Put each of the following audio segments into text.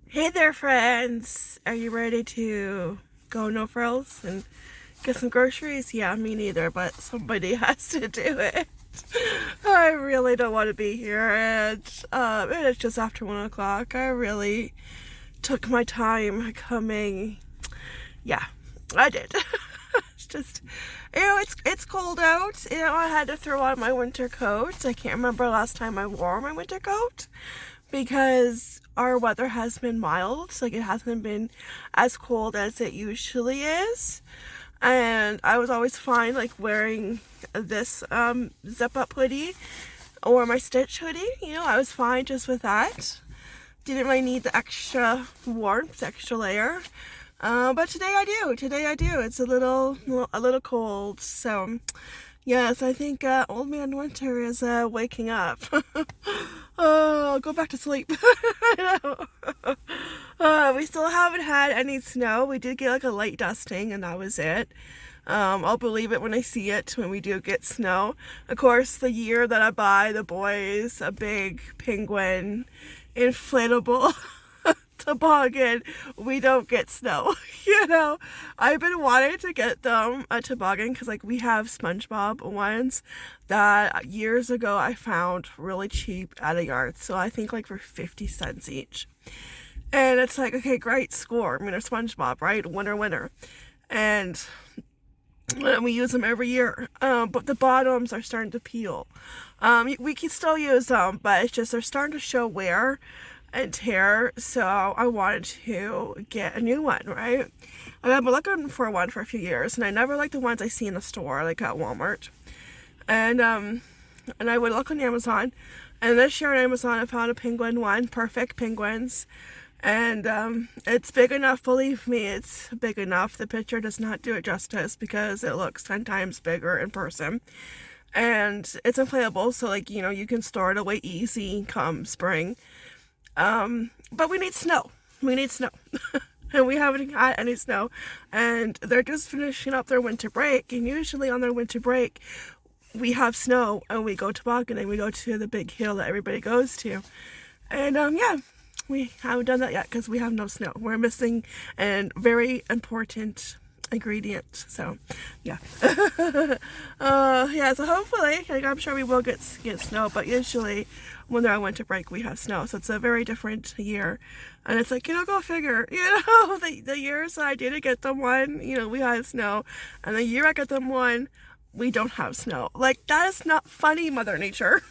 Hey there, friends. Are you ready to go no frills and get some groceries? Yeah, me neither, but somebody has to do it. I really don't want to be here, and it's just after 1 o'clock. I really took my time coming. Yeah, I did. It's just, it's cold out. I had to throw on my winter coat. I can't remember last time I wore my winter coat because our weather has been mild. Like, it hasn't been as cold as it usually is. And I was always fine like wearing this zip up hoodie or my stitch hoodie. I was fine just with that. Didn't really need the extra warmth, extra layer. But today I do. It's a little cold. So yes, I think old man winter is waking up. Oh, go back to sleep. I know. We still haven't had any snow. We did get like a light dusting, and that was it. I'll believe it when I see it, when we do get snow. Of course, the year that I buy the boys a big penguin inflatable toboggan, we don't get snow. I've been wanting to get them a toboggan because like we have SpongeBob ones that years ago I found really cheap at a yard. So I think like for 50 cents each. And it's like, okay, great, score. I mean, they're SpongeBob, right? Winner. And we use them every year. But the bottoms are starting to peel. We can still use them, but it's just they're starting to show wear and tear. So I wanted to get a new one, right? I've been looking for one for a few years, and I never liked the ones I see in the store, like at Walmart. And I would look on Amazon, and this year on Amazon I found a penguin one, perfect penguins. And it's big enough, believe me, it's big enough. The picture does not do it justice because it looks 10 times bigger in person. And it's inflatable, so like, you can store it away easy come spring. But we need snow. And we haven't had any snow. And they're just finishing up their winter break. And usually on their winter break, we have snow and we go tobogganing. We go to the big hill that everybody goes to. And yeah, we haven't done that yet because we have no snow. We're missing a very important ingredient. So yeah. Yeah, so hopefully, like, I'm sure we will get snow, but usually when they're on winter break we have snow, so it's a very different year. And it's like, go figure. The years that I didn't get them one, we had snow, and the year I got them one, we don't have snow. Like, that is not funny, Mother Nature.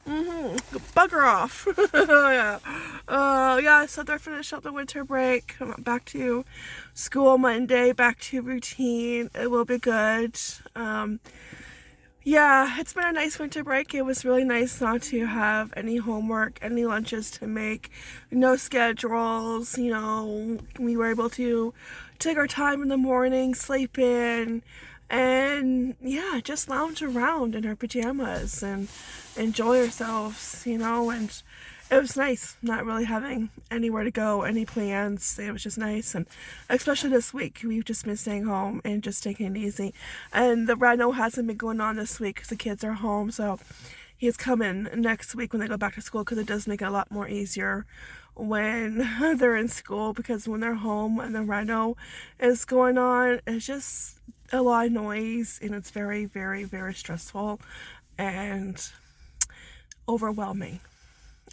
Bugger off. Yeah. Yeah, so they're finished up the winter break. I'm back to school Monday, back to routine. It will be good. Yeah, it's been a nice winter break. It was really nice not to have any homework, any lunches to make, no schedules. We were able to take our time in the morning, sleep in, and yeah, just lounge around in our pajamas and enjoy ourselves, and it was nice not really having anywhere to go, any plans. It was just nice, and especially this week, we've just been staying home and just taking it easy. And the reno hasn't been going on this week because the kids are home, so he's coming next week when they go back to school, because it does make it a lot more easier when they're in school, because when they're home and the reno is going on, it's just a lot of noise, and it's very, very, very stressful and overwhelming.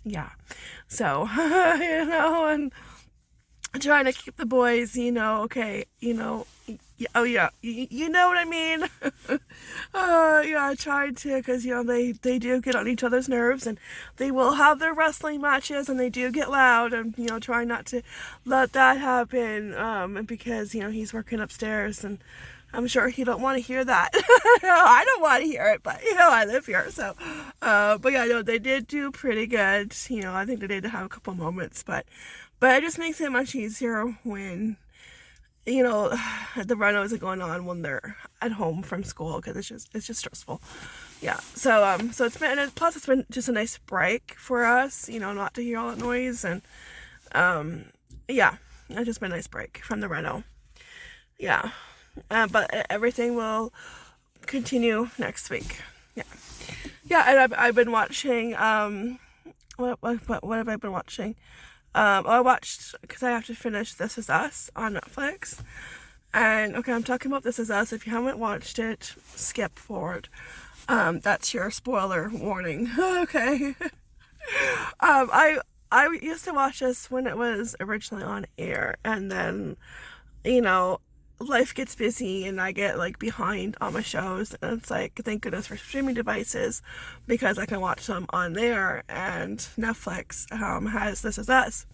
Yeah. So, and trying to keep the boys, okay, oh yeah, you know what I mean? Yeah, trying to, because, they do get on each other's nerves, and they will have their wrestling matches, and they do get loud, and, trying not to let that happen, because, he's working upstairs, and I'm sure he don't want to hear that. I don't want to hear it, but I live here, so. But yeah, no, they did do pretty good. I think they did have a couple moments, but it just makes it much easier when the reno isn't going on when they're at home from school, because it's just stressful. Yeah. So it's been, and plus it's been just a nice break for us, not to hear all that noise, and yeah, it's just been a nice break from the reno. Yeah. But everything will continue next week. Yeah, and I've been watching. What have I been watching? I watched, because I have to finish This Is Us on Netflix. And, okay, I'm talking about This Is Us. If you haven't watched it, skip forward. That's your spoiler warning. Okay. I used to watch this when it was originally on air, and then, you know, life gets busy and I get like behind on my shows, and it's like, thank goodness for streaming devices, because I can watch them on there, and Netflix has This Is Us.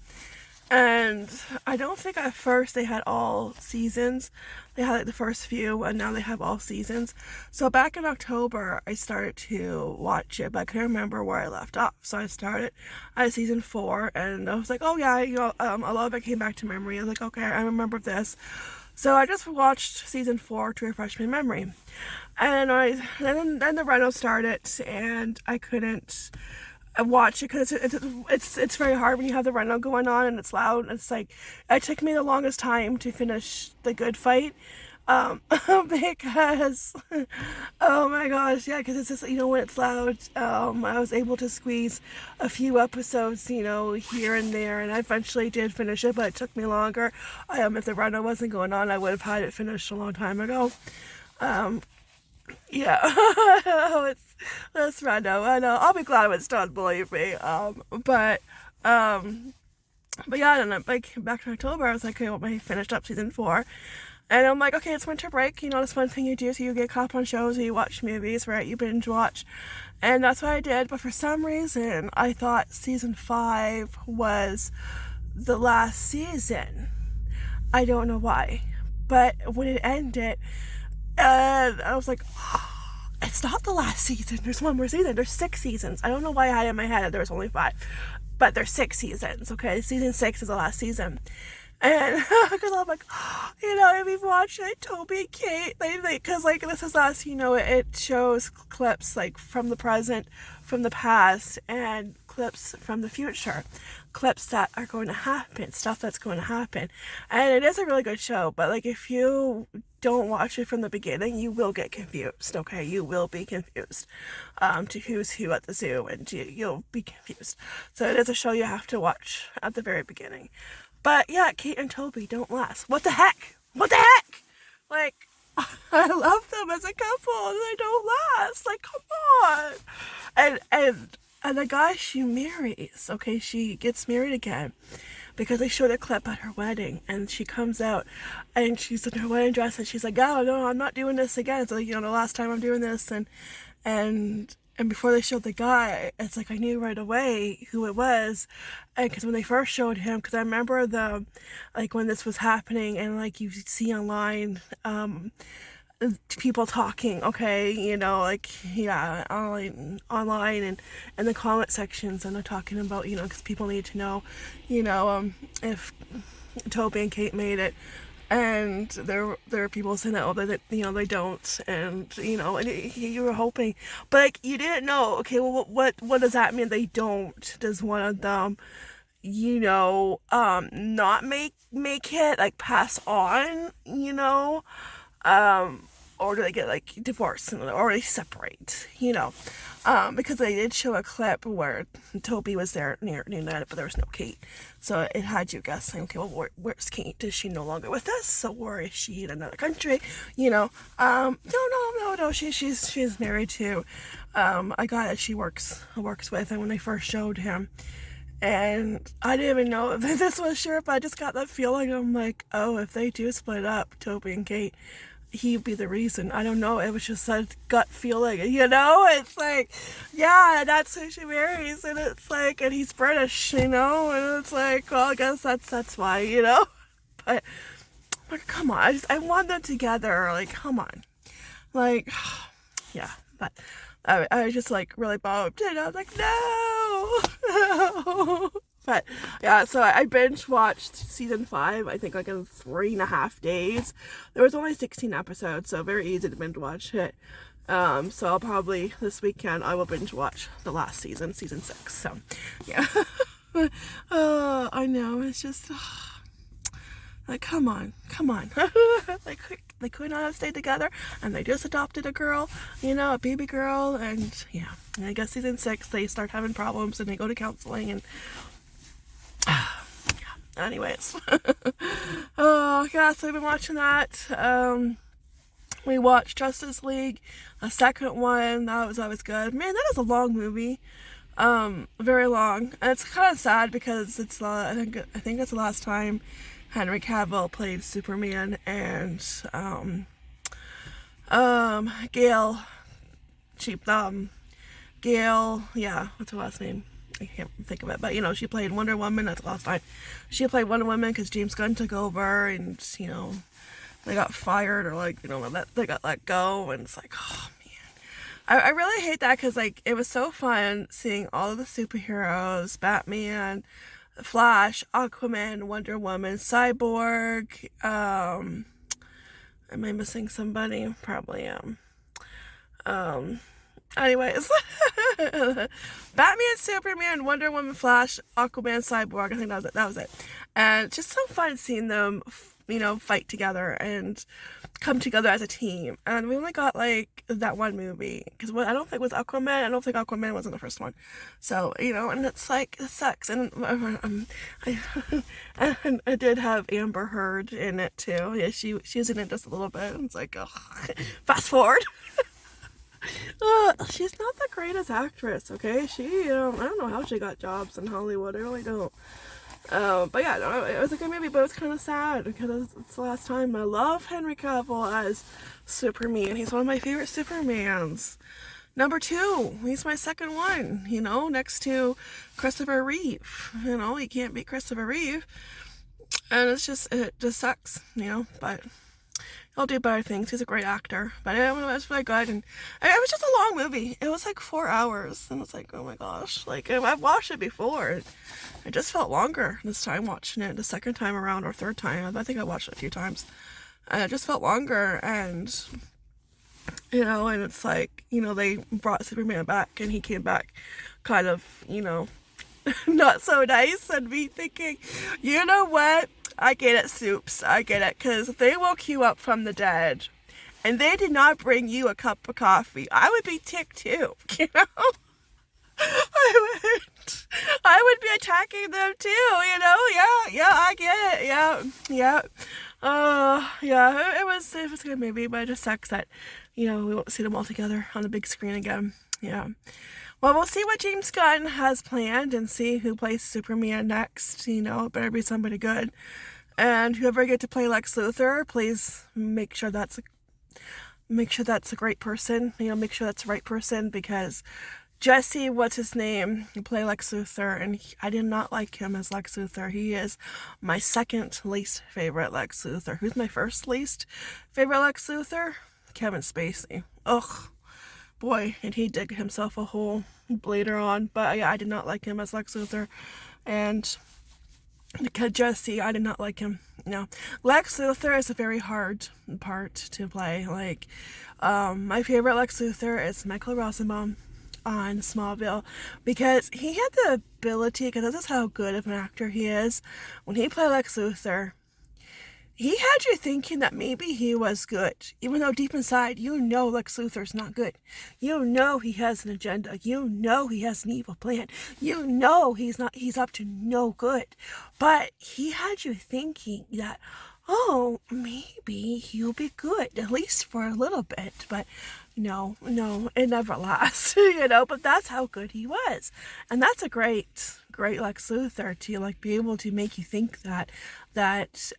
And I don't think at first they had all seasons. They had like the first few, and now they have all seasons. So back in October, I started to watch it, but I couldn't remember where I left off. So I started at season 4, and I was like, oh yeah, you know, a lot of it came back to memory. I was like, okay, I remember this. So I just watched season 4 to refresh my memory. And then the reno started, and I couldn't watch it because it's very hard when you have the reno going on and it's loud. It's like, it took me the longest time to finish the good fight, because oh my gosh, yeah, because it's just, you know, when it's loud, I was able to squeeze a few episodes, you know, here and there, and I eventually did finish it, but it took me longer. If the reno wasn't going on, I would have had it finished a long time ago. Yeah. That's random. I know. I'll be glad when it's done, believe me. But yeah, and then like back in October, I was like, okay, well, I finished up season 4. And I'm like, okay, it's winter break. You know, that's one thing you do. So you get caught up on shows, or you watch movies, right? You binge watch. And that's what I did. But for some reason, I thought season 5 was the last season. I don't know why. But when it ended, and I was like, oh, it's not the last season. There's one more season. There's 6 seasons. I don't know why I had it in my head that there was only 5. But there's 6 seasons, okay? Season 6 is the last season. And because I'm like, oh, you know, if you've watched it, Toby and Kate, because like This Is Us, you know, it shows clips like from the present, from the past, and clips from the future, clips that are going to happen, stuff that's going to happen. And it is a really good show, but like if you don't watch it from the beginning, you will get confused, okay? You will be confused to who's who at the zoo, and you'll be confused. So it is a show you have to watch at the very beginning. But yeah, Kate and Toby don't last. What the heck? What the heck? Like, I love them as a couple, and they don't last. Like, come on. And the guy she marries, okay, she gets married again, because they showed a clip at her wedding, and she comes out, and she's in her wedding dress, and she's like, oh, no, I'm not doing this again. It's like, you know, the last time I'm doing this, and before they showed the guy, it's like I knew right away who it was, and because when they first showed him, because I remember like when this was happening, and like you see online, people talking, okay, you know, like, yeah, online and in the comment sections, and they're talking about, you know, because people need to know, you know, if Toby and Kate made it. And there are people saying that, oh, that, you know, they don't, and, you know, and you were hoping, but like you didn't know. Okay, well, what does that mean? They don't? Does one of them, you know, not make it, like pass on, you know, or do they get like divorced, or they separate, you know? Because they did show a clip where Toby was there near that, but there was no Kate. So it had you guessing, okay, well, where's Kate? Is she no longer with us? So, or is she in another country? You know, no. She's married to a guy that she works with, and when they first showed him, and I didn't even know if this was sure, but I just got that feeling. I'm like, oh, if they do split up, Toby and Kate, he'd be the reason. I don't know. It was just a gut feeling, you know? It's like, yeah, that's who she marries, and it's like, and he's British, you know? And it's like, well, I guess that's why, you know? But, like, come on. I want them together. Like, come on. Like, yeah. But I was just, like, really bummed. And I was like, no! But yeah, so I binge watched season 5, I think like in 3.5 days. There was only 16 episodes, so very easy to binge watch it. So I'll probably, this weekend, I will binge watch the last season 6. So yeah. I know, it's just, like, come on. They could not have stayed together, and they just adopted a girl, you know, a baby girl, and yeah. And I guess season 6, they start having problems, and they go to counseling, and anyways. Oh, yeah, so I've been watching that. We watched Justice League, a second one. That was always good. Man, that is a long movie. Very long. And it's kind of sad because it's I think it's the last time Henry Cavill played Superman, and Gail, Gail, yeah, what's her last name? I can't think of it, but she played Wonder Woman. That's the last time she played Wonder Woman, because James Gunn took over, and they got fired, or they got let go, and it's like, oh man, I really hate that, because it was so fun seeing all of the superheroes: Batman, Flash, Aquaman, Wonder Woman, Cyborg. Am I missing somebody? Probably am. Anyways, Batman, Superman, Wonder Woman, Flash, Aquaman, Cyborg. I think that was it. And just so fun seeing them, fight together and come together as a team. And we only got that one movie, because I don't think it was Aquaman. I don't think Aquaman was in the first one. So and it's it sucks. And I did have Amber Heard in it too. Yeah, she was in it just a little bit. It's oh, fast forward. She's not the greatest actress, okay? She, I don't know how she got jobs in Hollywood. I really don't. But yeah, no, it was a good movie, but it was kind of sad because it's the last time. I love Henry Cavill as Superman. He's one of my favorite Supermans. Number 2, he's my second one, next to Christopher Reeve. You can't beat Christopher Reeve. And it just sucks, but he'll do better things. He's a great actor. But it was really good. And it was just a long movie. It was 4 hours. And it's oh my gosh. I've watched it before. It just felt longer this time watching it. The second time around, or third time. I think I watched it a few times. And it just felt longer. And, and it's they brought Superman back. And he came back kind of, not so nice. And me thinking, you know what? I get it, Soups. I get it. Because if they woke you up from the dead and they did not bring you a cup of coffee, I would be ticked too, I would be attacking them too, Yeah, I get it. Yeah. Yeah, it was a good movie, but it just sucks that, we won't see them all together on the big screen again. Yeah. Well, we'll see what James Gunn has planned and see who plays Superman next. It better be somebody good. And whoever get to play Lex Luthor, please make sure that's a great person. Make sure that's the right person, because Jesse, what's his name, he played Lex Luthor, and I did not like him as Lex Luthor. He is my second least favorite Lex Luthor. Who's my first least favorite Lex Luthor? Kevin Spacey. Ugh. Boy, and he dig himself a hole later on. But yeah, I did not like him as Lex Luthor. And because Jesse, I did not like him. No. Lex Luthor is a very hard part to play. My favorite Lex Luthor is Michael Rosenbaum on Smallville, because he had the ability, because this is how good of an actor he is, when he played Lex Luthor, he had you thinking that maybe he was good, even though deep inside, Lex Luthor's not good. He has an agenda. He has an evil plan. He's up to no good. But he had you thinking that, oh, maybe he'll be good, at least for a little bit. But no, it never lasts, but that's how good he was. And that's a great Lex Luthor, to be able to make you think that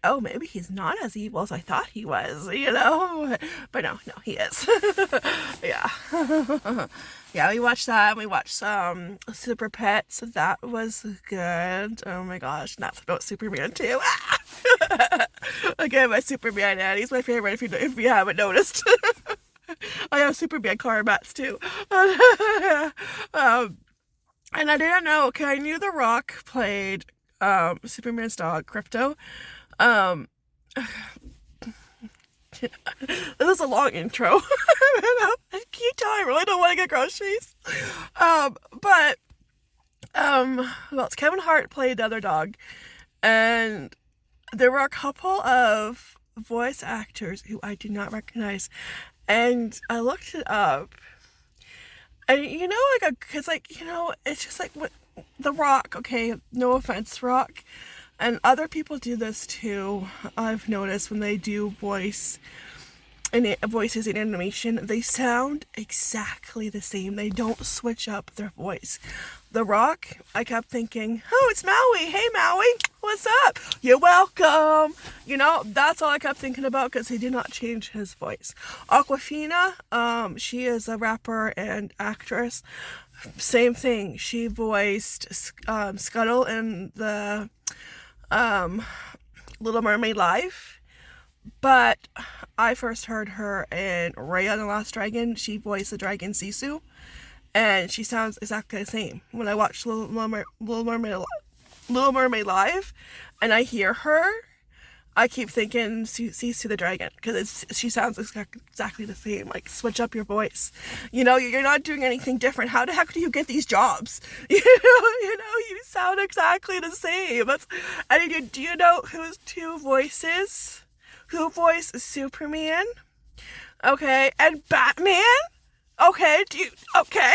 oh, maybe he's not as evil as I thought he was, but no, he is. Yeah. Yeah, we watched that. We watched Super Pets. That was good. Oh my gosh, and that's about Superman too. Again, my Superman ad. He's my favorite if you haven't noticed. I have Superman car mats too. And I didn't know, okay, I knew The Rock played Superman's dog, Crypto. This is a long intro. I can't tell, I really don't want to get groceries. But who else? Kevin Hart played the other dog. And there were a couple of voice actors who I did not recognize. And I looked it up. And it's just what The Rock, okay, no offense, Rock. And other people do this too. I've noticed when they do voices in animation, they sound exactly the same. They don't switch up their voice. The Rock, I kept thinking, oh, it's Maui. Hey, Maui, what's up? You're welcome. You know, that's all I kept thinking about, because he did not change his voice. Awkwafina, she is a rapper and actress. Same thing. She voiced Scuttle in the Little Mermaid live. But I first heard her in Raya and the Last Dragon. She voiced the dragon Sisu. And she sounds exactly the same. When I watch Little Mermaid live and I hear her, I keep thinking Sisu the dragon, because she sounds exactly the same. Like, switch up your voice. You know, you're not doing anything different. How the heck do you get these jobs? You sound exactly the same. And do you know whose two voices? Who voiced Superman? Okay, and Batman? Okay, okay?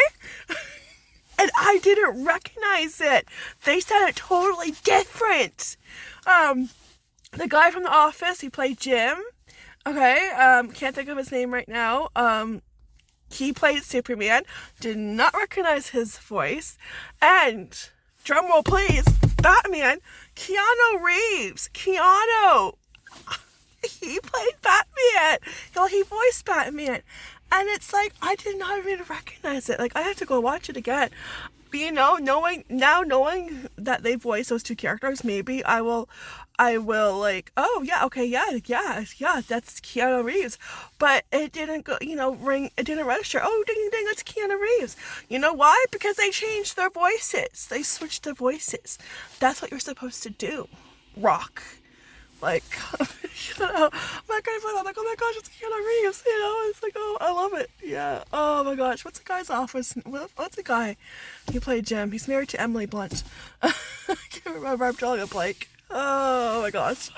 And I didn't recognize it. They sounded totally different. The guy from The Office, he played Jim. Okay, can't think of his name right now. He played Superman. Did not recognize his voice. And, drumroll please, Batman, Keanu Reeves. Keanu. He played Batman. He voiced Batman. And it's like, I did not even recognize it. Like, I have to go watch it again. But, you know, knowing that they voice those two characters, maybe I will like, oh yeah, okay, yeah, that's Keanu Reeves. But it didn't go, ring, it didn't register. Oh, ding, ding, that's Keanu Reeves. You know why? Because they changed their voices. They switched their voices. That's what you're supposed to do. Rock. Like, my grandfather, like, oh my gosh, it's Keanu Reeves, it's like, oh, I love it, yeah, oh my gosh, what's the guy's office, what's the guy, he played Jim, he's married to Emily Blunt, I can't remember, I'm drawing a blank, oh my gosh.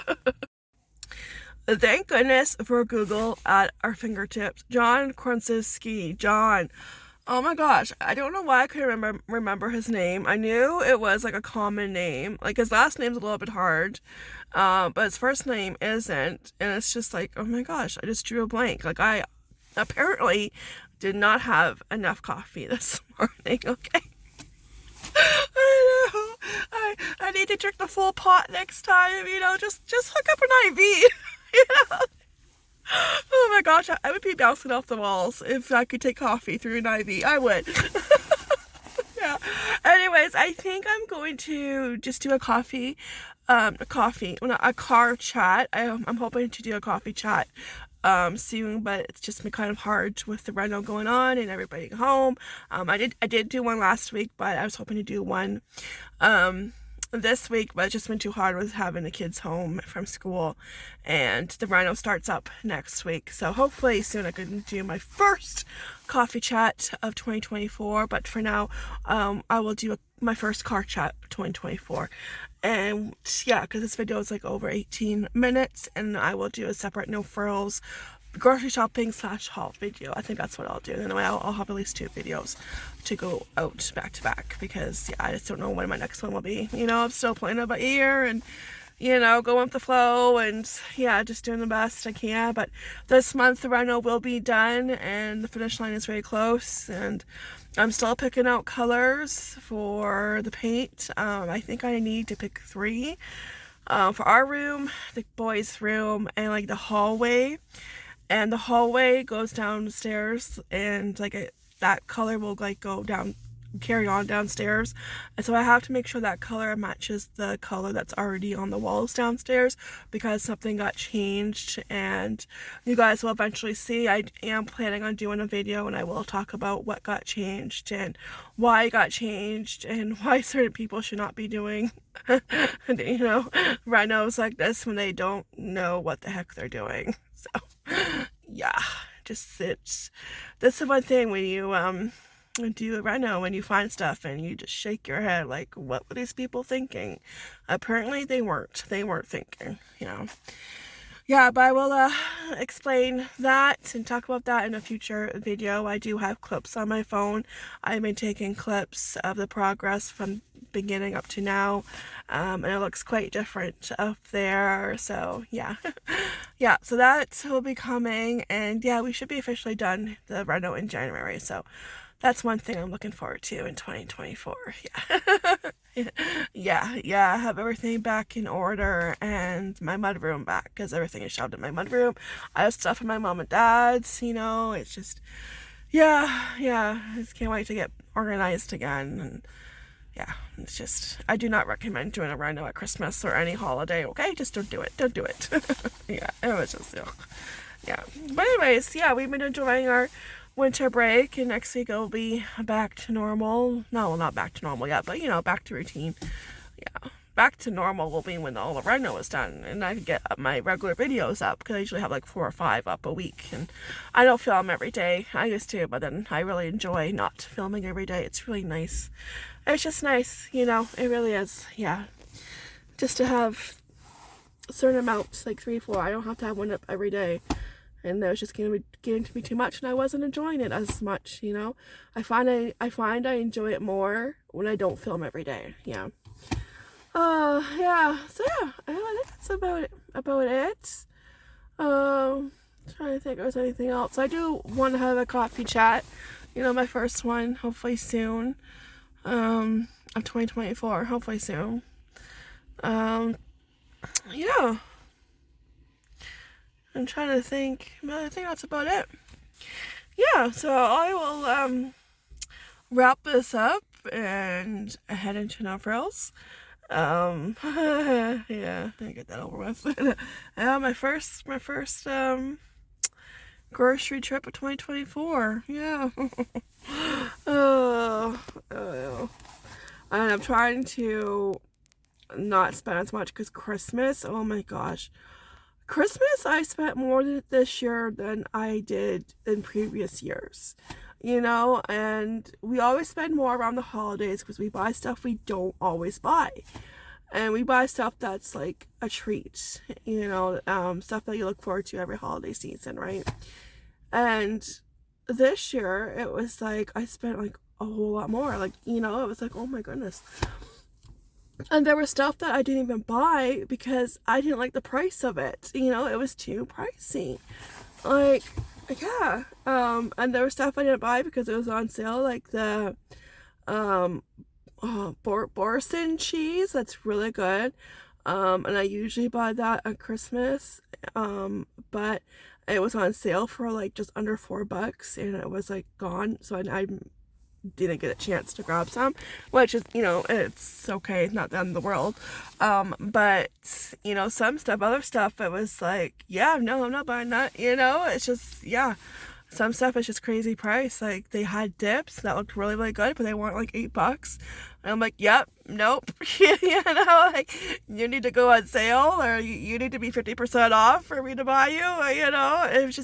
Thank goodness for Google at our fingertips. John Krasinski, John. Oh my gosh, I don't know why I couldn't remember his name. I knew it was like a common name. Like, his last name's a little bit hard, but his first name isn't. And it's just like, oh my gosh, I just drew a blank. Like, I apparently did not have enough coffee this morning, okay? I know. I need to drink the full pot next time, just hook up an IV, Oh my gosh, I would be bouncing off the walls if I could take coffee through an IV. I would. Yeah. Anyways, I think I'm going to just do a car chat. I'm hoping to do a coffee chat soon, but it's just been kind of hard with the reno going on and everybody home. I did do one last week, but I was hoping to do one this week, but it's just been too hard with having the kids home from school, and the reno starts up next week, so hopefully soon I can do my first coffee chat of 2024, but for now I will do my first car chat of 2024. And yeah, because this video is like over 18 minutes, and I will do a separate no frills grocery shopping / haul video. I think that's what I'll do. Anyway, I'll have at least 2 videos to go out back to back, because yeah, I just don't know when my next one will be. I'm still playing it by ear and going with the flow, and yeah, just doing the best I can. But this month the reno will be done and the finish line is very close, and I'm still picking out colors for the paint. I think I need to pick 3 for our room, the boys' room, and like the hallway. And the hallway goes downstairs, and like that color will like carry on downstairs. And so I have to make sure that color matches the color that's already on the walls downstairs, because something got changed, and you guys will eventually see. I am planning on doing a video, and I will talk about what got changed and why it got changed and why certain people should not be doing renos like this when they don't know what the heck they're doing. So yeah, that's the one thing when you do a reno, when you find stuff and you just shake your head like, what were these people thinking? Apparently they weren't thinking, Yeah, but I will explain that and talk about that in a future video. I do have clips on my phone. I've been taking clips of the progress from beginning up to now. And it looks quite different up there. So yeah. Yeah, so that will be coming, and yeah, we should be officially done the reno in January. So that's one thing I'm looking forward to in 2024. Yeah, have everything back in order and my mudroom back, because everything is shoved in my mudroom. I have stuff in my mom and dad's, it's just, yeah, I just can't wait to get organized again. And yeah, it's just, I do not recommend doing a reno at Christmas or any holiday, okay? Just don't do it. Yeah, it was just, yeah. But anyways, yeah, we've been enjoying our winter break, and next week it'll be back to normal. No, well, not back to normal yet, but back to routine. Yeah, back to normal will be when all the reno is done, and I can get my regular videos up, because I usually have like 4 or 5 up a week, and I don't film every day. I used to, but then I really enjoy not filming every day. It's really nice. It's just nice, it really is, yeah. Just to have a certain amount, like 3, 4, I don't have to have one up every day. And it was just getting to be too much, and I wasn't enjoying it as much, I find I enjoy it more when I don't film every day, yeah. Yeah, so yeah, I think that's about it. Trying to think if there's anything else. I do want to have a coffee chat, my first one, hopefully soon. Of 2024, hopefully soon. Yeah. I'm trying to think, but I think that's about it. Yeah, so I will wrap this up and head into no frills. Yeah, I get that over with. My first grocery trip of 2024. Yeah. And I'm trying to not spend as much, because Christmas, oh my gosh. Christmas, I spent more this year than I did in previous years, and we always spend more around the holidays because we buy stuff we don't always buy, and we buy stuff that's like a treat, stuff that you look forward to every holiday season, right? And this year, it was like I spent like a whole lot more, like, it was like, oh my goodness. And there was stuff that I didn't even buy because I didn't like the price of it. It was too pricey. Like, yeah. And there was stuff I didn't buy because it was on sale, like the Boursin cheese. That's really good. And I usually buy that at Christmas. But it was on sale for like just under $4, and it was like gone. So I didn't get a chance to grab some, which is, it's okay, it's not the end of the world. But some stuff, other stuff, it was like, yeah, no, I'm not buying that. It's just, yeah, some stuff is just crazy price. Like, they had dips that looked really, really good, but they weren't like $8. And I'm like, yep, nope. Like, you need to go on sale, or you need to be 50% off for me to buy you.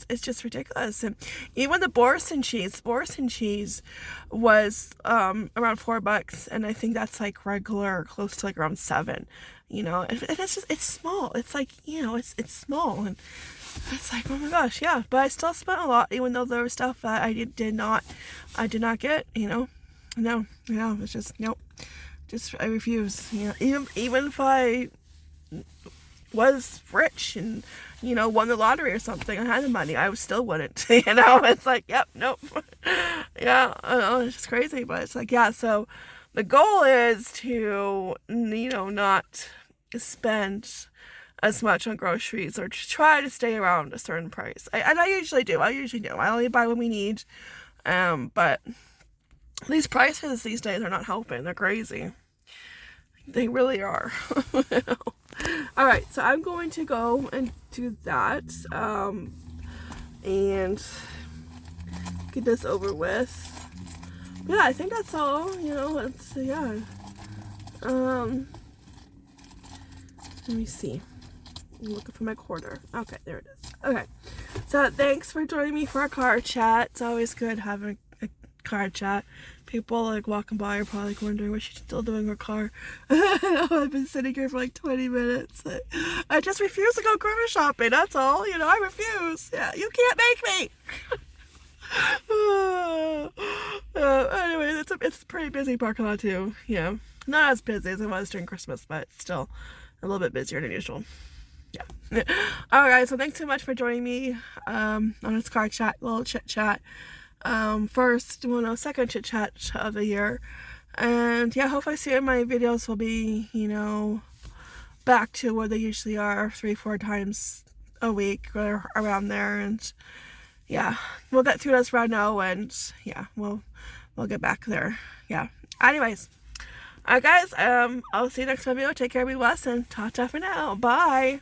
It's just ridiculous. And even the Boursin cheese was around $4, and I think that's like regular, close to like around $7. It's small. It's like, it's small, and it's like, oh my gosh, yeah. But I still spent a lot, even though there was stuff that I did not get. No, it's just, nope. Just, I refuse. Even if I was rich and won the lottery or something, I had the money, I still wouldn't. It's like, yep, nope. Yeah, I know, it's just crazy, but it's like, yeah. So the goal is to not spend as much on groceries, or to try to stay around a certain price. I usually do. I only buy what we need. But these prices these days are not helping. They're crazy. They really are. Alright, so I'm going to go and do that. And get this over with. Yeah, I think that's all. Yeah. Let me see. I'm looking for my quarter. Okay, there it is. Okay. So thanks for joining me for a car chat. It's always good having a car chat. People like walking by are probably like wondering what she's still doing in her car. I've been sitting here for like 20 minutes. I just refuse to go grocery shopping. That's all. I refuse. Yeah, you can't make me. Anyway, it's a pretty busy parking lot too. Yeah, not as busy as it was during Christmas, but still a little bit busier than usual. Yeah. All right, so thanks so much for joining me on this car chat, little chit chat. Second chit chat of the year. And yeah, hopefully soon my videos will be, back to where they usually are, 3-4 times a week or around there. And yeah, we'll get through this right now, and yeah, we'll get back there. Yeah. Anyways, alright guys, I'll see you next video. Take care, be blessed, and ta-ta for now. Bye.